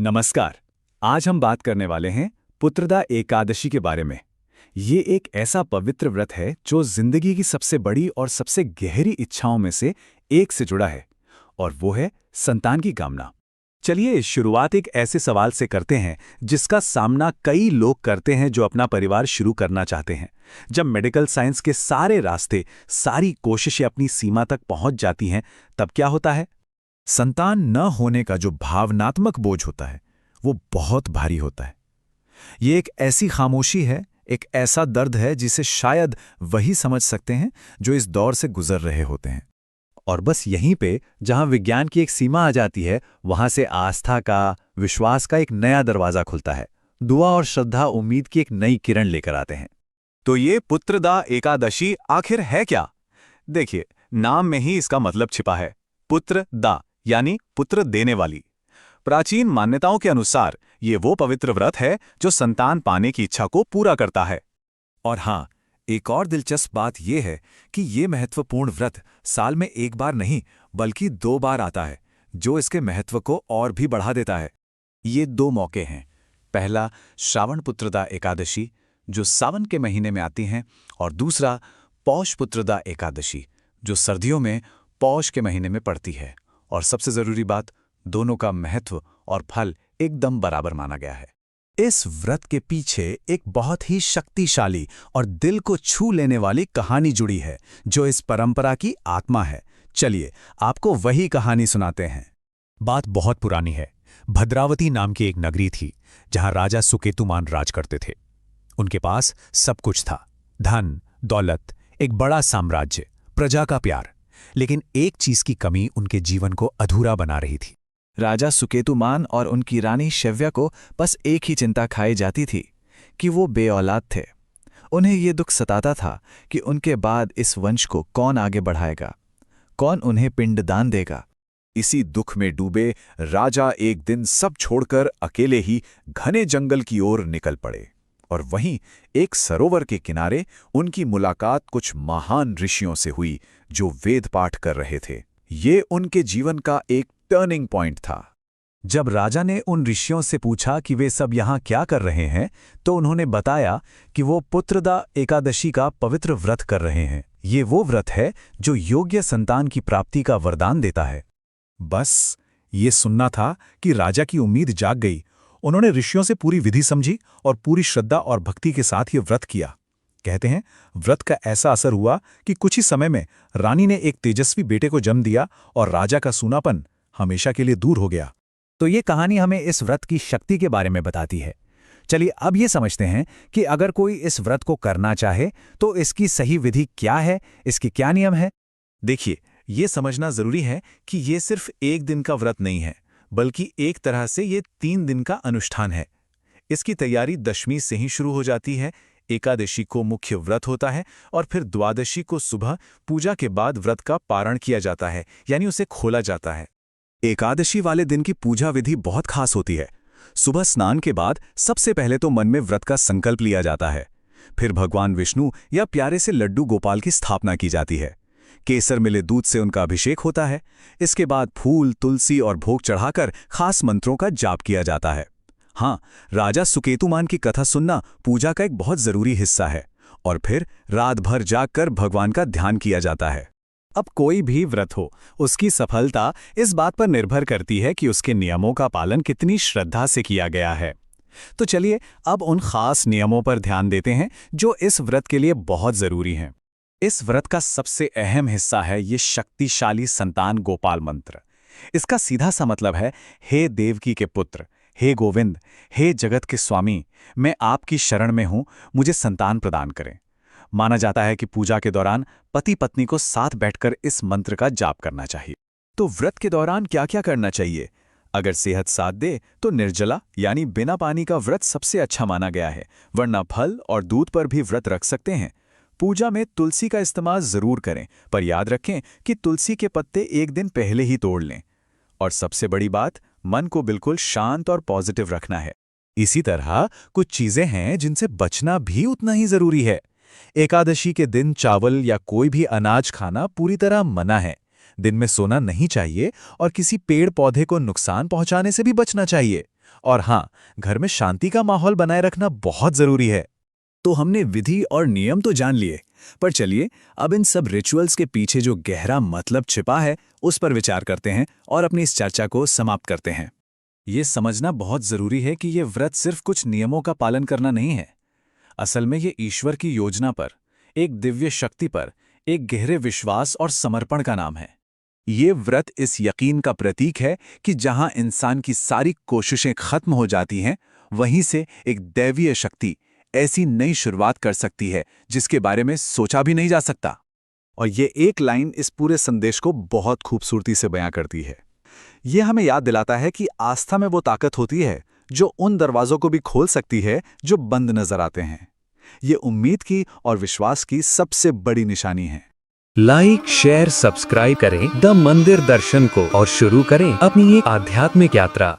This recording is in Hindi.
नमस्कार। आज हम बात करने वाले हैं पुत्रदा एकादशी के बारे में। ये एक ऐसा पवित्र व्रत है जो जिंदगी की सबसे बड़ी और सबसे गहरी इच्छाओं में से एक से जुड़ा है, और वो है संतान की कामना। चलिए शुरुआत एक ऐसे सवाल से करते हैं जिसका सामना कई लोग करते हैं जो अपना परिवार शुरू करना चाहते हैं। जब मेडिकल साइंस के सारे रास्ते, सारी कोशिशें अपनी सीमा तक पहुंच जाती हैं, तब क्या होता है? संतान न होने का जो भावनात्मक बोझ होता है वो बहुत भारी होता है। ये एक ऐसी खामोशी है, एक ऐसा दर्द है जिसे शायद वही समझ सकते हैं जो इस दौर से गुजर रहे होते हैं। और बस यहीं पे जहां विज्ञान की एक सीमा आ जाती है, वहां से आस्था का, विश्वास का एक नया दरवाजा खुलता है। दुआ और श्रद्धा उम्मीद की एक नई किरण लेकर आते हैं। तो ये पुत्रदा एकादशी आखिर है क्या? देखिए, नाम में ही इसका मतलब छिपा है। पुत्र दा यानी पुत्र देने वाली। प्राचीन मान्यताओं के अनुसार ये वो पवित्र व्रत है जो संतान पाने की इच्छा को पूरा करता है। और हाँ, एक और दिलचस्प बात यह है कि ये महत्वपूर्ण व्रत साल में एक बार नहीं बल्कि 2 बार आता है, जो इसके महत्व को और भी बढ़ा देता है। ये 2 मौके हैं। पहला श्रावण पुत्रदा एकादशी, जो सावन के महीने में आती हैं, और दूसरा पौष पुत्रदा एकादशी, जो सर्दियों में पौष के महीने में पड़ती है। और सबसे जरूरी बात, दोनों का महत्व और फल एकदम बराबर माना गया है। इस व्रत के पीछे एक बहुत ही शक्तिशाली और दिल को छू लेने वाली कहानी जुड़ी है, जो इस परंपरा की आत्मा है। चलिए आपको वही कहानी सुनाते हैं। बात बहुत पुरानी है। भद्रावती नाम की एक नगरी थी जहां राजा सुकेतुमान राज करते थे। उनके पास सब कुछ था, धन, दौलत, एक बड़ा साम्राज्य, प्रजा का प्यार। लेकिन एक चीज की कमी उनके जीवन को अधूरा बना रही थी। राजा सुकेतुमान और उनकी रानी शव्या को बस एक ही चिंता खाई जाती थी कि वो बेऔलाद थे। उन्हें ये दुख सताता था कि उनके बाद इस वंश को कौन आगे बढ़ाएगा, कौन उन्हें पिंडदान देगा। इसी दुख में डूबे राजा एक दिन सब छोड़कर अकेले ही घने जंगल की ओर निकल पड़े। और वहीं एक सरोवर के किनारे उनकी मुलाकात कुछ महान ऋषियों से हुई जो वेद पाठ कर रहे थे। ये उनके जीवन का एक टर्निंग पॉइंट था। जब राजा ने उन ऋषियों से पूछा कि वे सब यहाँ क्या कर रहे हैं, तो उन्होंने बताया कि वो पुत्रदा एकादशी का पवित्र व्रत कर रहे हैं। ये वो व्रत है जो योग्य संतान की प्राप्ति का वरदान देता है। बस ये सुनना था कि राजा की उम्मीद जाग गई। उन्होंने ऋषियों से पूरी विधि समझी और पूरी श्रद्धा और भक्ति के साथ ये व्रत किया। कहते हैं व्रत का ऐसा असर हुआ कि कुछ ही समय में रानी ने एक तेजस्वी बेटे को जन्म दिया और राजा का सूनापन हमेशा के लिए दूर हो गया। तो ये कहानी हमें इस व्रत की शक्ति के बारे में बताती है। चलिए अब ये समझते हैं कि अगर कोई इस व्रत को करना चाहे तो इसकी सही विधि क्या है, इसके क्या नियम है। देखिए, ये समझना जरूरी है कि ये सिर्फ एक दिन का व्रत नहीं है, बल्कि एक तरह से ये 3 दिन का अनुष्ठान है। इसकी तैयारी दशमी से ही शुरू हो जाती है। एकादशी को मुख्य व्रत होता है और फिर द्वादशी को सुबह पूजा के बाद व्रत का पारण किया जाता है, यानी उसे खोला जाता है। एकादशी वाले दिन की पूजा विधि बहुत खास होती है। सुबह स्नान के बाद सबसे पहले तो मन में व्रत का संकल्प लिया जाता है। फिर भगवान विष्णु या प्यारे से लड्डू गोपाल की स्थापना की जाती है। केसर मिले दूध से उनका अभिषेक होता है। इसके बाद फूल, तुलसी और भोग चढ़ाकर खास मंत्रों का जाप किया जाता है। हाँ, राजा सुकेतुमान की कथा सुनना पूजा का एक बहुत जरूरी हिस्सा है। और फिर रात भर जागकर भगवान का ध्यान किया जाता है। अब कोई भी व्रत हो, उसकी सफलता इस बात पर निर्भर करती है कि उसके नियमों का पालन कितनी श्रद्धा से किया गया है। तो चलिए अब उन खास नियमों पर ध्यान देते हैं जो इस व्रत के लिए बहुत जरूरी हैं। इस व्रत का सबसे अहम हिस्सा है ये शक्तिशाली संतान गोपाल मंत्र। इसका सीधा सा मतलब है, हे देवकी के पुत्र, हे गोविंद, हे जगत के स्वामी, मैं आपकी शरण में हूं, मुझे संतान प्रदान करें। माना जाता है कि पूजा के दौरान पति पत्नी को साथ बैठकर इस मंत्र का जाप करना चाहिए। तो व्रत के दौरान क्या क्या करना चाहिए? अगर सेहत साथ दे तो निर्जला यानी बिना पानी का व्रत सबसे अच्छा माना गया है, वरना फल और दूध पर भी व्रत रख सकते हैं। पूजा में तुलसी का इस्तेमाल जरूर करें, पर याद रखें कि तुलसी के पत्ते एक दिन पहले ही तोड़ लें। और सबसे बड़ी बात, मन को बिल्कुल शांत और पॉजिटिव रखना है। इसी तरह कुछ चीजें हैं जिनसे बचना भी उतना ही जरूरी है। एकादशी के दिन चावल या कोई भी अनाज खाना पूरी तरह मना है। दिन में सोना नहीं चाहिए और किसी पेड़ पौधे को नुकसान पहुंचाने से भी बचना चाहिए। और हाँ, घर में शांति का माहौल बनाए रखना बहुत जरूरी है। तो हमने विधि और नियम तो जान लिए, पर चलिए अब इन सब रिचुअल्स के पीछे जो गहरा मतलब छिपा है उस पर विचार करते हैं और अपनी इस चर्चा को समाप्त करते हैं। ये समझना बहुत जरूरी है कि ये व्रत सिर्फ कुछ नियमों का पालन करना नहीं है। असल में ये ईश्वर की योजना पर, एक दिव्य शक्ति पर, एक गहरे विश्वास और समर्पण का नाम है। ये व्रत इस यकीन का प्रतीक है कि जहां इंसान की सारी कोशिशें खत्म हो जाती हैं, वहीं से एक दैवीय शक्ति ऐसी नई शुरुआत कर सकती है जिसके बारे में सोचा भी नहीं जा सकता। और ये एक लाइन इस पूरे संदेश को बहुत खूबसूरती से बयां करती है। ये हमें याद दिलाता है कि आस्था में वो ताकत होती है जो उन दरवाजों को भी खोल सकती है जो बंद नजर आते हैं। ये उम्मीद की और विश्वास की सबसे बड़ी निशानी है। लाइक, शेयर, सब्सक्राइब करें द मंदिर दर्शन को और शुरू करें अपनी एक आध्यात्मिक यात्रा।